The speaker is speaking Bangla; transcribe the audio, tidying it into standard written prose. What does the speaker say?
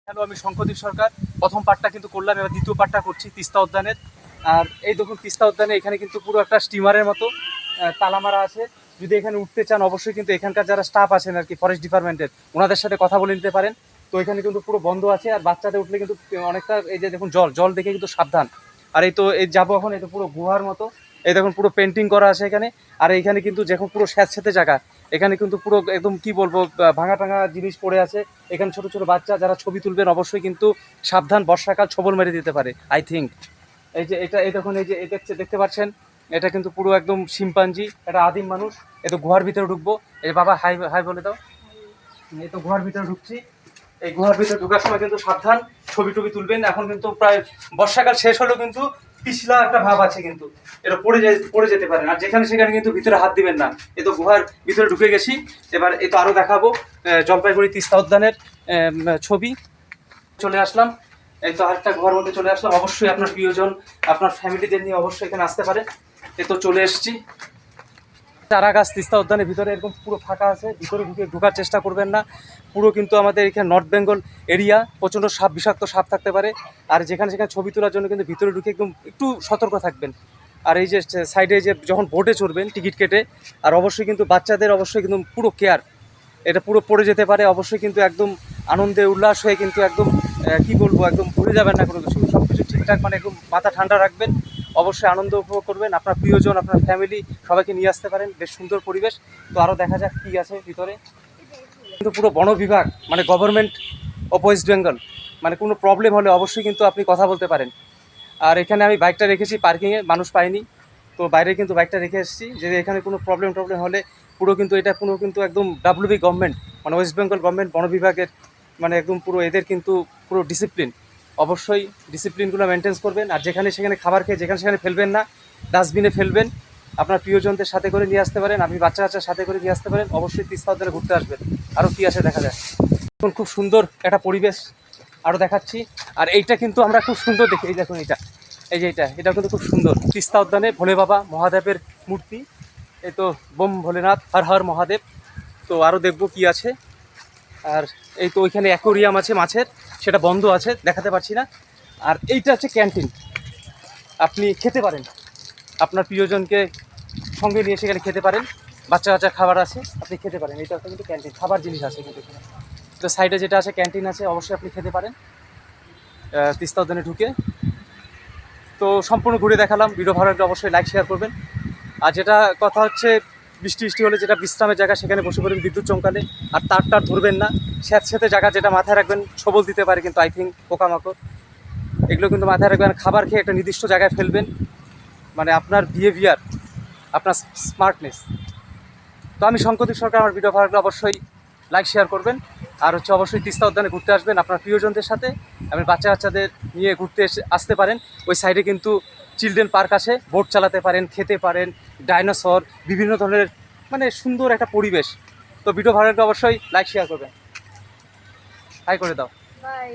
হ্যালো, আমি শঙ্করদীপ সরকার। প্রথম পার্টটা কিন্তু করলাম, এবার দ্বিতীয় পার্টটা করছি তিস্তা উদ্যানের। আর এই দেখুন তিস্তা উদ্যানে এখানে কিন্তু পুরো একটা স্টিমারের মতো তালা মারা আছে। যদি এখানে উঠতে চান অবশ্যই কিন্তু এখানকার যারা স্টাফ আছেন আর কি ফরেস্ট ডিপার্টমেন্টের, ওনাদের সাথে কথা বলে নিতে পারেন। তো এখানে কিন্তু পুরো বন্ধ আছে, আর বাচ্চাদের উঠলে কিন্তু অনেকটা এই যে দেখুন জল জল দেখে কিন্তু সাবধান। আর এই তো এই যাবো এখন, এটা পুরো গুহার মতো, এই দেখুন পুরো পেন্টিং করা আছে এখানে। আর এইখানে কিন্তু যখন পুরো স্যাঁতস্যাঁতে জায়গা, এখানে কিন্তু পুরো একদম কি বলবো ভাঙা টাঙা জিনিস পড়ে আছে। এখানে ছোট ছোট বাচ্চা যারা ছবি তুলবেন অবশ্যই কিন্তু সাবধান, বর্ষাকাল ছবল মেরে দিতে পারে আই থিঙ্ক। এই যে এটা, এই দেখুন, এই যে এই দেখতে পাচ্ছেন, এটা কিন্তু পুরো একদম শিম্পাঞ্জি, এটা আদিম মানুষ। এই তো গুহার ভিতরে ঢুকবো। এই বাবা হাই হাই বলে দাও। এই তো গুহার ভিতরে ঢুকছি। এই গুহার ভিতরে ঢোকার সময় কিন্তু সাবধান, ছবি টবি তুলবেন। এখন কিন্তু প্রায় বর্ষাকাল শেষ হলেও কিন্তু পিছলা একটা ভাব আছে, কিন্তু এটা পড়ে যেতে পারেন। আর যেখানে সেখানে কিন্তু ভিতরে হাত দিবেন না। এই তো গুহার ভিতরে ঢুকে গেছি। এবার এই তো আরও দেখাবো জলপাইগুড়ি তিস্তা উদ্যানের ছবি। চলে আসলাম, এই তো আরেকটা গুহার মধ্যে চলে আসলাম। অবশ্যই আপনার প্রিয়জন, আপনার ফ্যামিলিদের নিয়ে অবশ্যই এখানে আসতে পারে। এই তো চলে এসেছি। চারা গাছ তিস্তা উদ্যানের ভিতরে এরকম পুরো ফাঁকা আছে, ভিতরে ঢোকার চেষ্টা করবেন না। পুরো কিন্তু আমাদের এখানে নর্থ বেঙ্গল এরিয়া, প্রচণ্ড সাপ, বিষাক্ত সাপ থাকতে পারে। আর যেখানে সেখানে ছবি তোলার জন্য কিন্তু ভিতরে ঢুকে একদম একটু সতর্ক থাকবেন। আর এই যে সাইডে যে যখন বোটে চড়বেন টিকিট কেটে, আর অবশ্যই কিন্তু বাচ্চাদের অবশ্যই কিন্তু পুরো কেয়ার, এটা পুরো পড়ে যেতে পারে। অবশ্যই কিন্তু একদম আনন্দে উল্লাস হয়ে কিন্তু একদম কি বলবো, একদম ভুলে যাবেন না কোনো কিছু, সব কিছু ঠিকঠাক, মানে একদম মাথা ঠান্ডা রাখবেন। অবশ্যই আনন্দ উপভোগ করবেন, আপনার প্রিয়জন, আপনার ফ্যামিলি সবাইকে নিয়ে আসতে পারেন। বেশ সুন্দর পরিবেশ। তো আরও দেখা যাক কী আছে ভিতরে। কিন্তু পুরো বন বিভাগ, মানে গভর্নমেন্ট অফ ওয়েস্ট বেঙ্গল, মানে কোনো প্রবলেম হলে অবশ্যই কিন্তু আপনি কথা বলতে পারেন। আর এখানে আমি বাইকটা রেখেছি পার্কিংয়ে, মানুষ পাইনি, তো বাইরে কিন্তু বাইকটা রেখে এসেছি। যে এখানে কোনো প্রবলেম হলে পুরো কিন্তু এটা কিন্তু একদম ডাব্লিউবি গভর্নমেন্ট, মানে ওয়েস্ট বেঙ্গল গভর্নমেন্ট বন বিভাগের, মানে একদম পুরো এদের কিন্তু পুরো ডিসিপ্লিন। অবশ্যই ডিসিপ্লিনগুলো মেনটেন্স করবেন। আর যেখানে সেখানে খাবার খেয়ে যেখানে সেখানে ফেলবেন না, ডাস্টবিনে ফেলবেন। আপনার প্রিয়জনদের সাথে করে নিয়ে আসতে পারেন, আপনি বাচ্চা কাচ্চার সাথে করে নিয়ে আসতে পারেন। অবশ্যই তিস্তা উদ্যানে ঘুরতে আসবেন। আরও কী আসে দেখা যায়। এখন খুব সুন্দর একটা পরিবেশ আরও দেখাচ্ছি। আর এইটা কিন্তু আমরা খুব সুন্দর দেখি, এই দেখুন এটা, এই যে এটা কিন্তু খুব সুন্দর। তিস্তা উদ্যানে ভোলে বাবা মহাদেবের মূর্তি। এই তো বোম ভোলেনাথ, হর হর মহাদেব। তো আরও দেখবো কি আছে। আর এই তো ওইখানে অ্যাকোরিয়াম আছে মাছের, সেটা বন্ধ আছে, দেখাতে পারছি না। আর এইটা হচ্ছে ক্যান্টিন, আপনি খেতে পারেন, আপনার প্রিয়জনকে সঙ্গে নিয়ে সেখানে খেতে পারেন। বাচ্চা কাচ্চা খাবার আছে, আপনি খেতে পারেন। এটা কিন্তু ক্যান্টিন, খাবার জিনিস আছে কিন্তু এখানে। তো সাইডে যেটা আছে ক্যান্টিন আছে, অবশ্যই আপনি খেতে পারেন তিস্তা উদ্যানে ঢুকে। তো সম্পূর্ণ ঘুরে দেখালাম। ভিডিও ভালো লাগলে অবশ্যই লাইক শেয়ার করবেন। আর যেটা কথা হচ্ছে, বৃষ্টি হলে যেটা বিশ্রামের জায়গা, সেখানে বসে পড়বেন বিদ্যুৎ চমকালে। আর তার ধরবেন না, স্যাঁতস্যাঁতে জায়গা, যেটা মাথায় রাখবেন সবল দিতে পারে কিন্তু আই থিঙ্ক, পোকামাকড়, এগুলো কিন্তু মাথায় রাখবেন। খাবার খেয়ে একটা নির্দিষ্ট জায়গায় ফেলবেন, মানে আপনার বিহেভিয়ার, আপনার স্মার্টনেস। তো আমি শঙ্করদীপ সরকার, আমার ভিডিও ভালো লাগলে অবশ্যই লাইক শেয়ার করবেন। আর হচ্ছে অবশ্যই তিস্তা উদ্যানে ঘুরতে আসবেন আপনার প্রিয়জনদের সাথে। আপনি বাচ্চা কাচ্চাদের নিয়ে আসতে পারেন। ওই সাইডে কিন্তু চিলড্রেন পার্ক আছে, বোট চালাতে পারেন, খেতে পারেন, ডাইনোসর, বিভিন্ন ধরনের, মানে সুন্দর একটা পরিবেশ। তো ভিডিও ভালো লাগলে অবশ্যই লাইক শেয়ার করবেন। হাই করে দাও। বাই।